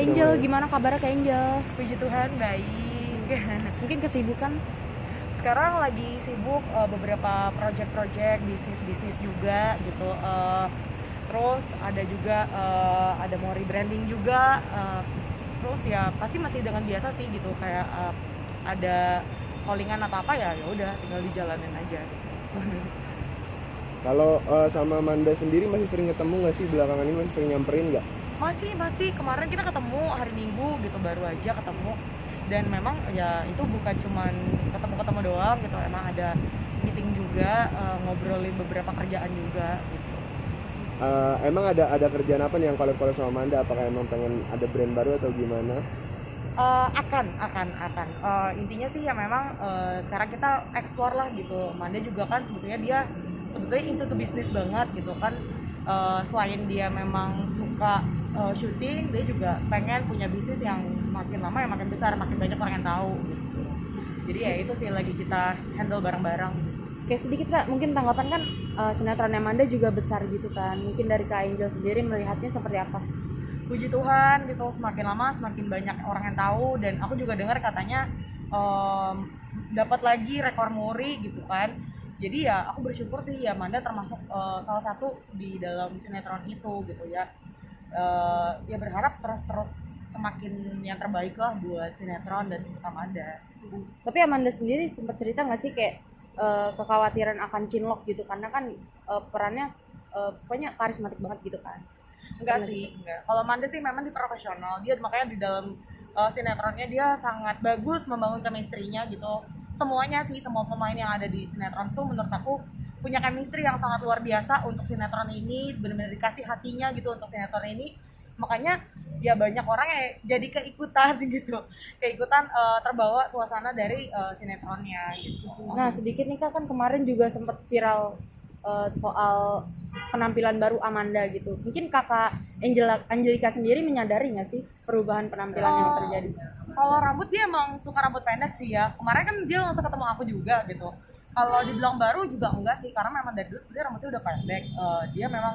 Kak Angel, gimana kabarnya Kak Angel? Puji Tuhan baik. Mungkin kesibukan? Sekarang lagi sibuk beberapa project-project bisnis juga gitu. Terus ada juga ada mau rebranding juga. Terus ya pasti masih dengan biasa sih gitu kayak ada callingan atau apa ya udah tinggal dijalanin aja. Kalau sama Manda sendiri masih sering ketemu nggak sih belakangan ini, masih sering nyamperin nggak? Masih kemarin kita ketemu hari Minggu gitu, baru aja ketemu. Dan memang ya itu bukan cuman ketemu doang gitu, emang ada meeting juga, ngobrolin beberapa kerjaan juga gitu. Emang ada kerjaan apa nih yang collab sama Manda? Apakah emang pengen ada brand baru atau gimana? Akan. Intinya sih ya memang sekarang kita explore lah gitu. Manda juga kan sebetulnya into ke bisnis banget gitu kan. Selain dia memang suka syuting, dia juga pengen punya bisnis yang makin lama yang makin besar, makin banyak orang yang tahu gitu. Jadi ya itu sih lagi kita handle bareng-bareng. Kayak sedikit Kak, mungkin tanggapan kan sinetron Amanda juga besar gitu kan. Mungkin dari Kak Angel sendiri melihatnya seperti apa? Puji Tuhan gitu, semakin lama semakin banyak orang yang tahu, dan aku juga dengar katanya dapat lagi rekor muri gitu kan. Jadi ya aku bersyukur sih ya Manda termasuk salah satu di dalam sinetron itu gitu ya. Ya berharap terus semakin yang terbaik lah buat sinetron dan untuk Amanda. Tapi Amanda sendiri sempat cerita nggak sih kayak kekhawatiran akan cinlok gitu, karena kan perannya pokoknya karismatik banget gitu kan? Enggak sih, enggak. Kalau Manda sih memang di profesional, dia makanya di dalam sinetronnya dia sangat bagus membangun chemistry-nya gitu. Semuanya sih, semua pemain yang ada di sinetron tuh menurut aku punya chemistry yang sangat luar biasa untuk sinetron ini, benar-benar dikasih hatinya gitu untuk sinetron ini. Makanya ya banyak orang yang jadi keikutan gitu, terbawa suasana dari sinetronnya gitu. Nah sedikit nih Kak, kan kemarin juga sempat viral soal penampilan baru Amanda gitu. Mungkin kakak Angelika sendiri menyadari nggak sih perubahan penampilan yang terjadi? Kalau rambut dia emang suka rambut pendek sih ya. Kemarin kan dia langsung ketemu aku juga gitu. Kalau dibilang baru juga enggak sih, karena memang dari dulu sebenarnya rambutnya udah pendek. Dia memang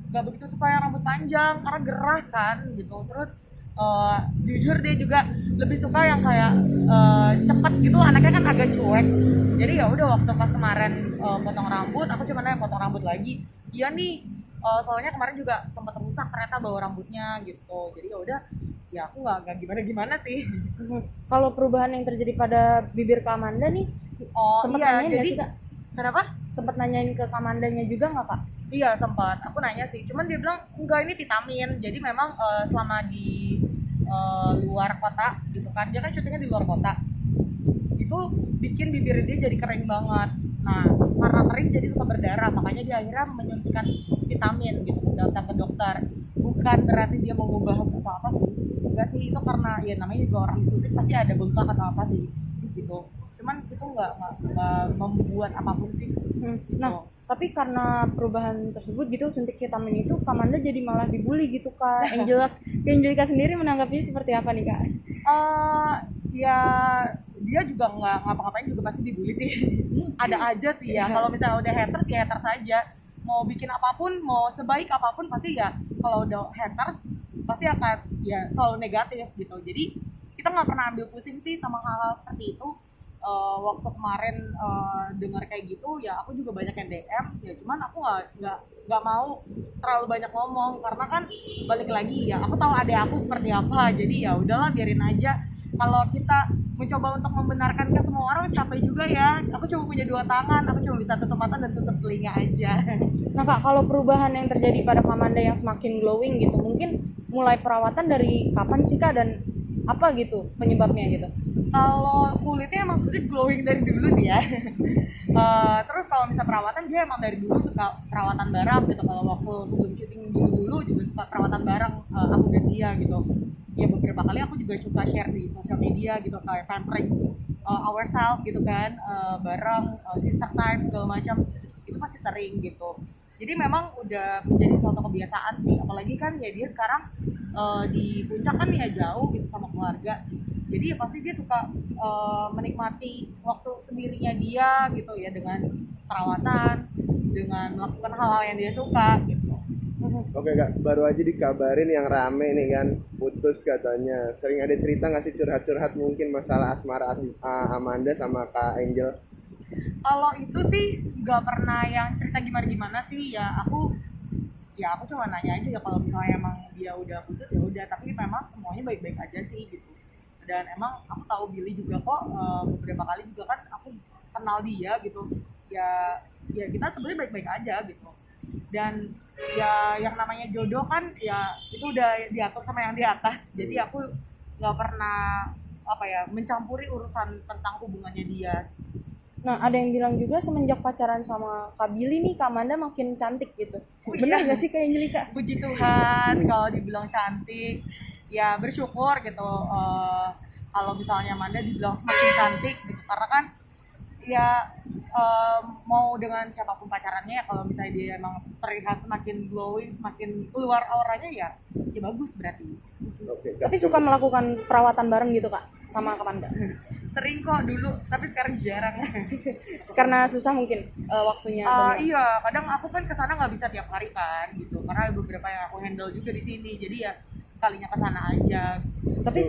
nggak begitu suka yang rambut panjang karena gerah kan gitu. Terus jujur dia juga lebih suka yang kayak cepet gitu. Anaknya kan agak cuek. Jadi ya udah waktu pas kemarin potong rambut, aku cuma nanya potong rambut lagi. Iya nih, soalnya kemarin juga sempat rusak ternyata bawa rambutnya gitu. Jadi ya udah, ya aku nggak gimana sih. Kalau perubahan yang terjadi pada bibir Kak Amanda nih, sempat Iya, nanyain nggak jadi sih Kak? kenapa? Sempat nanyain ke Kak Amandanya juga nggak Kak? Iya sempat, aku nanya sih, cuman dia bilang enggak, ini vitamin. Jadi memang selama di luar kota gitu kan, dia kan syutingnya di luar kota, itu bikin bibir dia jadi kering banget. Nah karena kering jadi suka berdarah, makanya dia akhirnya menyuntikkan vitamin gitu, datang ke dokter. Bukan berarti dia mau ngubah apa sih, enggak sih, itu karena ya namanya juga orang disuntik pasti ada bengkak atau apa sih gitu. Cuman itu nggak membuat apapun sih gitu. Nah, tapi karena perubahan tersebut gitu, suntik vitamin itu, Kak Amanda jadi malah dibully gitu Kak. Angelika sendiri menanggapinya seperti apa nih Kak? Ya dia juga nggak ngapa-ngapain juga pasti dibully sih. Ada aja sih ya, kalau misalnya udah haters ya haters aja, mau bikin apapun, mau sebaik apapun pasti ya kalau udah haters pasti akan ya selalu negatif gitu. Jadi kita nggak pernah ambil pusing sih sama hal-hal seperti itu. Waktu kemarin dengar kayak gitu ya aku juga banyak yang DM ya, cuman aku nggak mau terlalu banyak ngomong karena kan balik lagi ya aku tahu adek aku seperti apa, jadi ya udahlah biarin aja. Kalau kita mencoba untuk membenarkan ke semua orang capek juga ya, aku cuma punya dua tangan, aku cuma bisa tutup mata dan tutup telinga aja. Nah Kak, kalau perubahan yang terjadi pada Kak Amanda yang semakin glowing gitu, mungkin mulai perawatan dari kapan sih Kak, dan apa gitu penyebabnya gitu? Kalau kulitnya emang sebenarnya glowing dari dulu sih ya. Terus kalau misal perawatan dia emang dari dulu suka perawatan bareng gitu. Kalau waktu sebelum syuting dulu juga suka perawatan bareng, aku dan dia gitu. Ya beberapa kali aku juga suka share di sosial media gitu, kayak pampering ourselves gitu kan, bareng, sister time segala macam. Itu pasti sering gitu. Jadi memang udah menjadi suatu kebiasaan sih, apalagi kan ya dia sekarang di puncak kan ya jauh gitu sama keluarga. Jadi ya pasti dia suka menikmati waktu sendirinya dia gitu ya, dengan perawatan, dengan melakukan hal-hal yang dia suka gitu. Oke kak, baru aja dikabarin yang rame nih kan, putus katanya. Sering ada cerita nggak sih curhat-curhat mungkin masalah asmara Amanda sama Kak Angel? Kalau itu sih nggak pernah yang cerita gimana-gimana sih, ya aku cuma nanya aja ya kalau misalnya emang dia udah putus ya udah, tapi memang semuanya baik-baik aja sih gitu. Dan emang aku tahu Billy juga kok, beberapa kali juga kan aku kenal dia gitu. Ya kita sebenarnya baik-baik aja gitu. Dan ya yang namanya jodoh kan ya itu udah diatur sama yang di atas. Jadi aku nggak pernah apa ya mencampuri urusan tentang hubungannya dia. Nah, ada yang bilang juga semenjak pacaran sama Kak Billy nih, Kak Amanda makin cantik gitu. Oh, Bener iya. nggak sih Kak Angelika? Puji Tuhan kalau dibilang cantik, ya bersyukur gitu. Kalau misalnya Amanda dibilang semakin cantik gitu, karena kan ya mau dengan siapapun pacarannya ya, kalau misalnya dia emang terlihat semakin glowing, semakin keluar auranya ya bagus berarti. Oke kak. Tapi suka melakukan perawatan bareng gitu Kak sama Kak Amanda. Sering kok dulu, tapi sekarang jarang. Karena susah mungkin waktunya. Iya, kadang aku kan kesana nggak bisa tiap hari kan gitu, karena ada beberapa yang aku handle juga di sini, jadi ya kalinya kesana aja. Tapi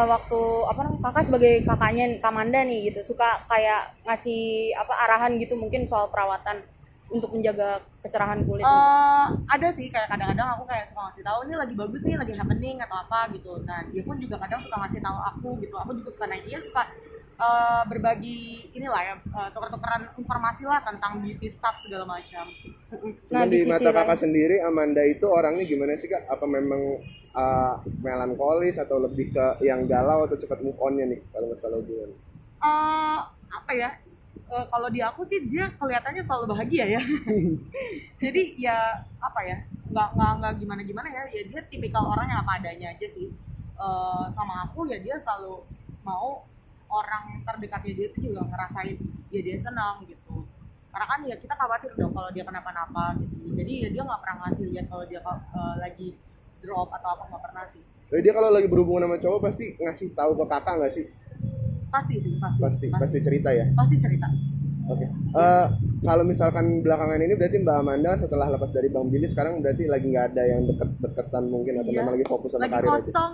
waktu apa namanya kakak sebagai kakaknya Kak Amanda nih gitu suka kayak ngasih apa arahan gitu mungkin soal perawatan untuk menjaga kecerahan kulit. Ada sih kayak kadang-kadang aku kayak suka ngasih tahu ini lagi bagus nih, lagi happening atau apa gitu. Nah dia pun juga kadang suka ngasih tahu aku gitu. Aku juga suka nanya, dia suka berbagi inilah ya, tukar-tukaran informasi lah tentang beauty stuff segala macam. Cuman Nah, di di mata sisi kakak lain, sendiri Amanda itu orangnya gimana sih kak? Apa memang melankolis atau lebih ke yang galau atau cepat move on-nya nih kalau masalah hubungan? Apa ya, kalau di aku sih dia kelihatannya selalu bahagia ya. Jadi ya apa ya, nggak gimana ya dia tipikal orang yang apa adanya aja sih. Sama aku ya dia selalu mau orang terdekatnya dia itu juga ngerasain dia senang gitu, karena kan ya kita khawatir dong kalau dia kenapa-napa gitu. Jadi ya dia nggak pernah ngasih lihat kalau dia lagi drop atau apa, nggak pernah sih. Jadi dia kalau lagi berhubungan sama cowok pasti ngasih tahu ke kakak nggak sih? Pasti sih, Pasti cerita ya. pasti cerita. Oke. Kalau misalkan belakangan ini berarti Mbak Amanda setelah lepas dari Bang Billy sekarang berarti lagi nggak ada yang deket-deketan mungkin atau Iya, memang lagi fokus sama lagi karir aja. kosong.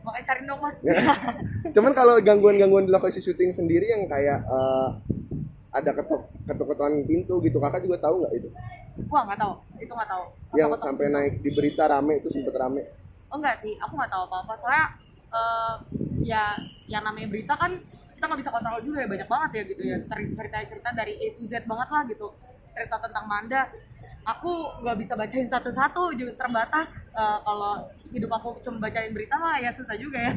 Makanya cari dong mas. Cuman kalau gangguan-gangguan di lokasi syuting sendiri yang kayak ada ketuk-ketukan pintu gitu, kakak juga tahu nggak itu? Wah nggak tahu, itu nggak tahu. Yang Apa-apa sampai tahu. naik di berita rame itu sempet rame. Oh enggak sih, aku nggak tahu apa-apa. Soalnya ya yang namanya berita kan kita nggak bisa kontrol juga ya, banyak banget ya gitu ya. Cerita-cerita dari A to Z banget lah gitu. Cerita tentang Manda. Aku nggak bisa bacain satu-satu, juga terbatas. Kalau hidup aku cuma bacain berita mah ya susah juga ya.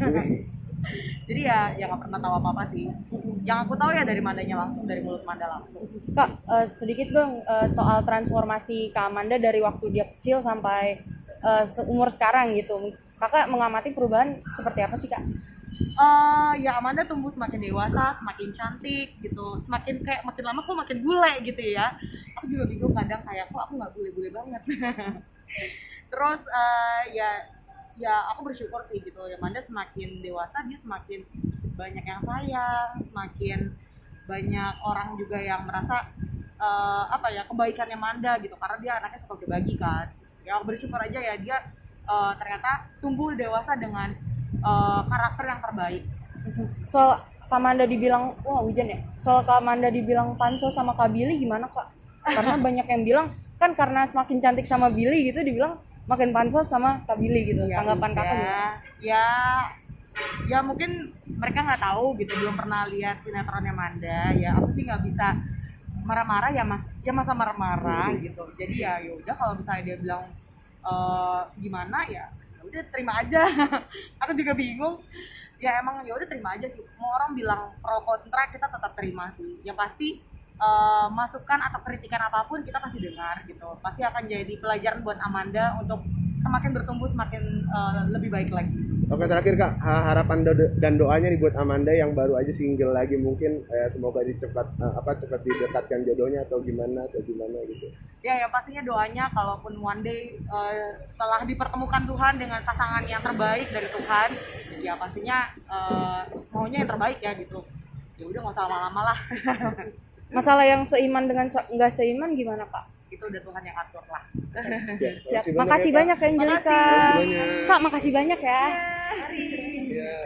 Jadi ya nggak pernah tahu apa-apa sih. Yang aku tahu ya dari Mandanya langsung, dari mulut Manda langsung. Kak sedikit dong soal transformasi Kak Amanda dari waktu dia kecil sampai seumur sekarang gitu. Kakak mengamati perubahan seperti apa sih Kak? Ya Amanda tumbuh semakin dewasa, semakin cantik gitu, semakin kayak makin lama kok makin bule gitu ya. Aku juga bingung kadang kayak kok aku nggak bule-bule banget. Terus ya aku bersyukur sih gitu ya, Amanda semakin dewasa dia semakin banyak yang sayang, semakin banyak orang juga yang merasa apa ya kebaikannya Amanda gitu, karena dia anaknya suka berbagi kan. Ya aku bersyukur aja ya dia ternyata tumbuh dewasa dengan karakter yang terbaik. Soal Kak Amanda dibilang, wah hujan ya. Soal Kak Amanda dibilang pansos sama Kak Billy gimana Kak? Karena banyak yang bilang kan karena semakin cantik sama Billy gitu dibilang makin pansos sama Kak Billy gitu. Tanggapan Kakak gimana? Ya mungkin mereka nggak tahu gitu, belum pernah lihat sinetronnya Manda ya. Aku sih nggak bisa marah-marah ya mas, ya masa marah-marah gitu. Jadi ya udah kalau misalnya dia bilang gimana ya udah terima aja. Aku juga bingung ya, emang ya udah terima aja sih, mau orang bilang pro kontra kita tetap terima sih. Yang pasti masukan atau kritikan apapun kita pasti dengar gitu, pasti akan jadi pelajaran buat Amanda untuk semakin bertumbuh, semakin lebih baik lagi. Oke, terakhir kak, harapan dan doanya nih buat Amanda yang baru aja single lagi mungkin semoga cepat didekatkan jodohnya atau gimana gitu. Ya pastinya doanya kalaupun one day telah dipertemukan Tuhan dengan pasangan yang terbaik dari Tuhan, ya pastinya maunya yang terbaik ya gitu. Ya udah nggak usah lama-lama lah. Masalah yang seiman dengan nggak seiman gimana Kak? itu udah Tuhan yang atur lah. Siap. Makasih banyak ya Angelika. Makasih banyak. Kak, makasih banyak ya. Ya.